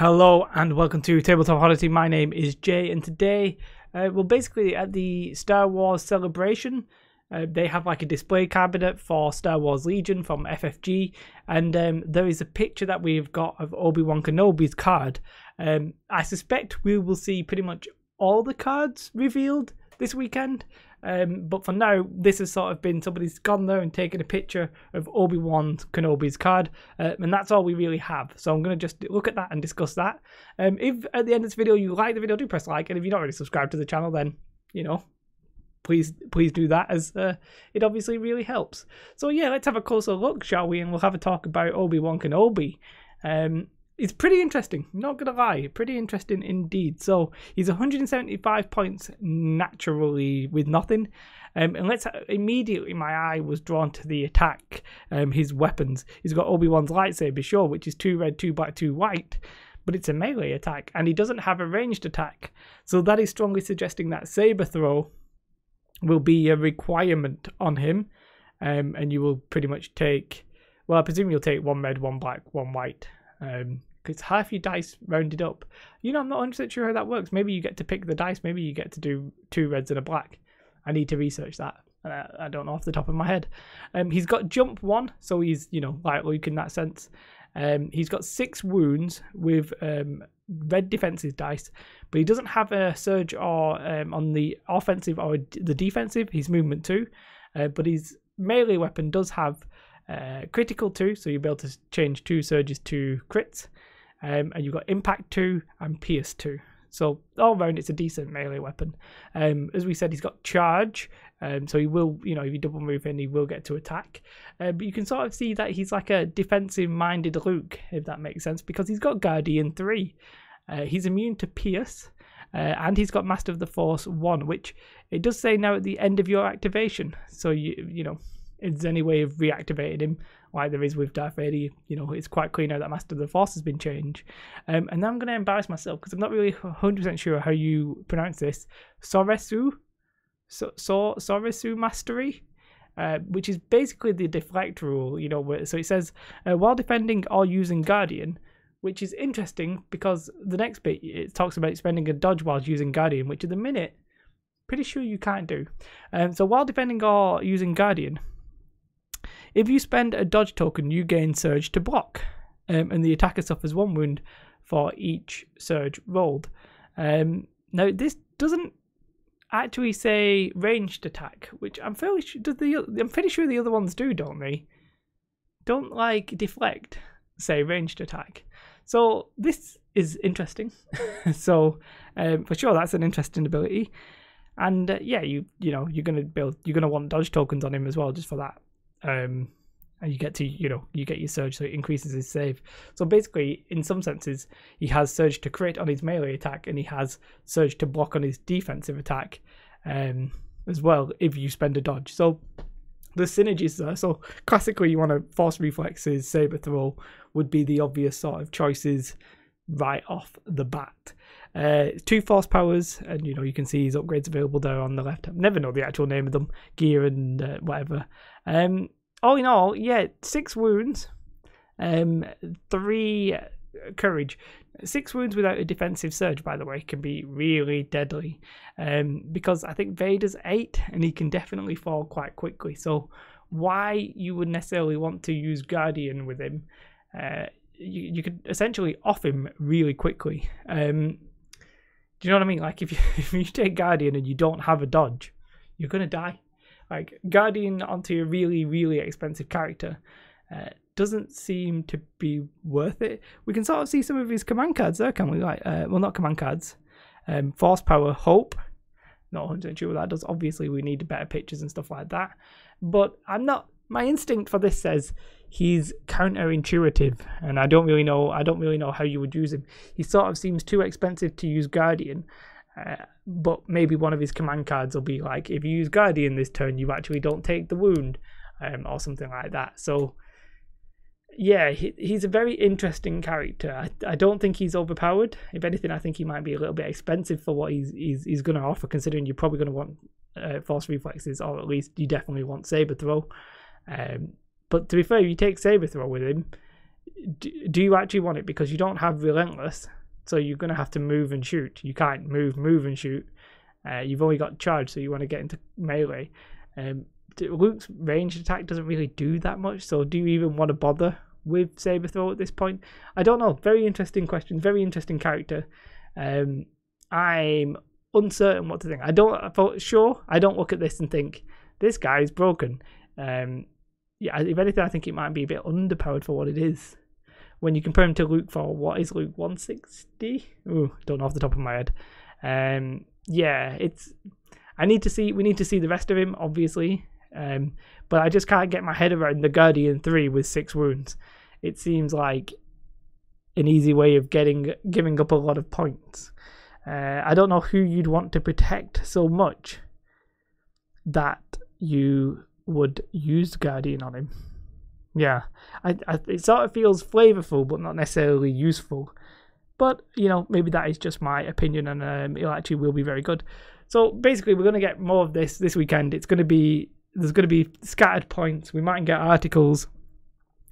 Hello and welcome to Tabletop Oddity. My name is Jay, and today we're basically at the Star Wars celebration. They have like a display cabinet for Star Wars Legion from FFG, and there is a picture that we've got of Obi-Wan Kenobi's card. I suspect we will see pretty much all the cards revealed this weekend. But for now, this has sort of been somebody's gone there and taken a picture of Obi-Wan Kenobi's card, and that's all we really have. So I'm going to just look at that and discuss that. If at the end of this video you like the video, do press like, and if you're not already subscribed to the channel, then, you know, please do that, as it obviously really helps. So yeah, let's have a closer look, shall we? And we'll have a talk about Obi-Wan Kenobi. It's pretty interesting, not gonna lie, pretty interesting indeed. So he's 175 points naturally with nothing. And let's immediately, my eye was drawn to the attack, his weapons. He's got Obi-Wan's lightsaber, sure, which is 2 red, 2 black, 2 white, but it's a melee attack, and he doesn't have a ranged attack. So that is strongly suggesting that saber throw will be a requirement on him, and you will pretty much take, well, I presume you'll take 1 red, 1 black, 1 white. It's half your dice rounded up. You know, I'm not 100% sure how that works. Maybe you get to pick the dice. Maybe you get to do 2 reds and a black. I need to research that. I don't know off the top of my head. He's got jump 1, so he's, you know, like Luke in that sense. He's got 6 wounds with red defensive dice, but he doesn't have a surge or on the offensive or the defensive. He's movement 2, but his melee weapon does have critical 2, so you'll be able to change 2 surges to crits, and you've got impact 2 and pierce 2. So all around it's a decent melee weapon. As we said, he's got charge, so he will, you know, if you double move in, he will get to attack. But you can sort of see that he's like a defensive minded Luke, if that makes sense, because he's got Guardian 3. He's immune to pierce, and he's got Master of the Force 1, which it does say now at the end of your activation. So you know, if there's any way of reactivating him, like there is with Darth Vader, you know, it's quite clear now that Master of the Force has been changed. And now I'm going to embarrass myself because I'm not really 100% sure how you pronounce this. Soresu Mastery, which is basically the deflect rule, you know. So it says, while defending or using Guardian, which is interesting because the next bit, it talks about spending a dodge while using Guardian, which at the minute, pretty sure you can't do. So while defending or using Guardian, if you spend a dodge token, you gain surge to block, and the attacker suffers 1 wound for each surge rolled. Now, this doesn't actually say ranged attack, which I'm fairly sure I'm pretty sure the other ones do, don't they? Don't like deflect say ranged attack. So this is interesting. So for sure, that's an interesting ability. And yeah, you know, you're gonna want dodge tokens on him as well, just for that. And you get to, you know, you get your surge, so it increases his save. So basically, in some senses, he has surge to crit on his melee attack, and he has surge to block on his defensive attack, as well, if you spend a dodge. So the synergies there. So classically, you want to force reflexes, saber throw would be the obvious sort of choices right off the bat. 2 force powers, and you know, you can see his upgrades available there on the left. I never know the actual name of them, gear and whatever. All in all, yeah, 6 wounds, 3 courage. 6 wounds without a defensive surge, by the way, can be really deadly, because I think Vader's 8 and he can definitely fall quite quickly. So why you would necessarily want to use Guardian with him, you could essentially off him really quickly. Do you know what I mean? Like if you take Guardian and you don't have a dodge, you're gonna die. Like Guardian onto a really, really expensive character doesn't seem to be worth it. We can sort of see some of his command cards there, can we? Like, well, not command cards. Force power, hope. Not 100% sure what that does. Obviously, we need better pictures and stuff like that. But I'm not. My instinct for this says he's counterintuitive, and I don't really know how you would use him. He sort of seems too expensive to use Guardian, but maybe one of his command cards will be like, if you use Guardian this turn, you actually don't take the wound, or something like that. So yeah, he's a very interesting character. I don't think he's overpowered. If anything, I think he might be a little bit expensive for what he's going to offer, considering you're probably going to want force reflexes, or at least you definitely want saber throw. But to be fair, if you take saber throw with him, do you actually want it? Because you don't have relentless, so you're going to have to move and shoot. You can't move and shoot. You've only got charge, so you want to get into melee. Luke's ranged attack doesn't really do that much, so do you even want to bother with saber throw at this point? I don't know. Very interesting question. Very interesting character. I'm uncertain what to think. I don't look at this and think this guy is broken. Yeah, if anything, I think it might be a bit underpowered for what it is. When you compare him to Luke for what is Luke 160? Ooh, don't know off the top of my head. Yeah, we need to see the rest of him, obviously. But I just can't get my head around the Guardian 3 with 6 wounds. It seems like an easy way of giving up a lot of points. I don't know who you'd want to protect so much that you would use Guardian on him. Yeah, it sort of feels flavorful, but not necessarily useful. But, you know, maybe that is just my opinion, and it actually will be very good. So basically, we're going to get more of this weekend. There's going to be scattered points. We might get articles.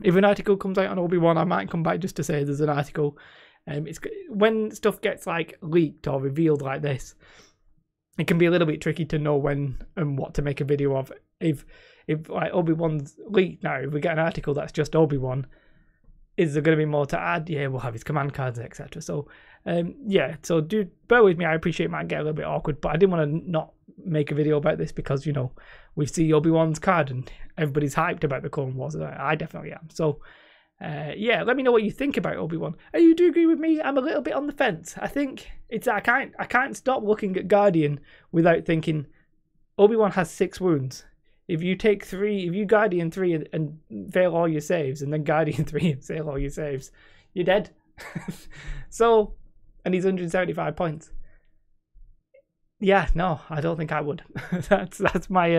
If an article comes out on Obi-Wan, I might come back just to say there's an article. It's when stuff gets like leaked or revealed like this, it can be a little bit tricky to know when and what to make a video of. If like Obi-Wan's leaked now, if we get an article that's just Obi-Wan, is there going to be more to add? Yeah, we'll have his command cards, etc. So, yeah, so do bear with me. I appreciate it might get a little bit awkward, but I didn't want to not make a video about this because, you know, we see Obi-Wan's card and everybody's hyped about the Clone Wars. I definitely am. So, yeah, let me know what you think about Obi-Wan. You do agree with me? I'm a little bit on the fence. I think I can't stop looking at Guardian without thinking Obi-Wan has 6 wounds. If you take 3, if you Guardian 3 and fail all your saves, and then Guardian 3 and fail all your saves, you're dead. So, and he's 175 points. Yeah, no, I don't think I would. that's my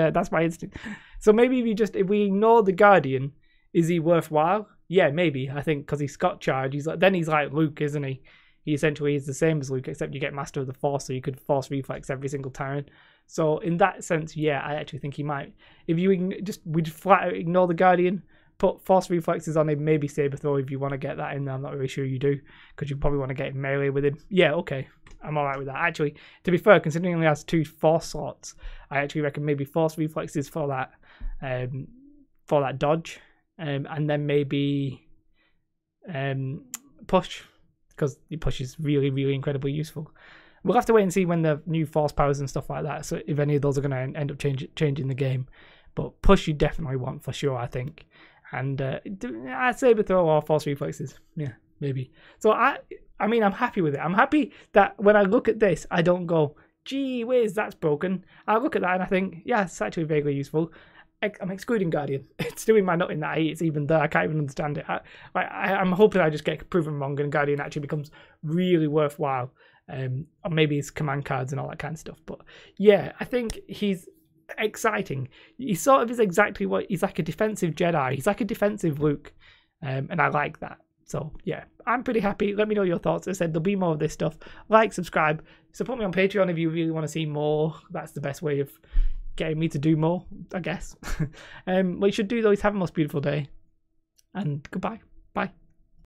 instinct. So maybe if we ignore the Guardian, is he worthwhile? Yeah, maybe. I think because he's got charge, he's like Luke, isn't he? He essentially is the same as Luke, except you get Master of the Force, so you could Force Reflex every single turn. So in that sense, yeah, I actually think he might. If you we flat out ignore the Guardian, put Force Reflexes on him, maybe Saber Throw if you want to get that in there. I'm not really sure you do, because you probably want to get him melee with him. Yeah, okay, I'm alright with that. Actually, to be fair, considering he only has 2 Force slots, I actually reckon maybe Force Reflexes for that dodge, and then maybe push, because the push is really, really incredibly useful. We'll have to wait and see when the new force powers and stuff like that, so if any of those are going to end up changing the game. But push you definitely want for sure, I think. And I'd Saber Throw or Force Reflexes. Yeah, maybe. So I mean, I'm happy with it. I'm happy that when I look at this, I don't go, gee whiz, that's broken. I look at that and I think, yeah, it's actually vaguely useful. I'm excluding Guardian. It's doing my nut in that it's even there. I can't even understand it. I'm hoping I just get proven wrong and Guardian actually becomes really worthwhile. Or maybe his command cards and all that kind of stuff. But yeah, I think he's exciting. He sort of is exactly what he's like, a defensive Jedi. He's like a defensive Luke, and I like that. So yeah, I'm pretty happy. Let me know your thoughts. As I said, there'll be more of this stuff. Like, subscribe, support me on Patreon if you really want to see more. That's the best way of getting me to do more, I guess. What you should do though is have a most beautiful day, and goodbye.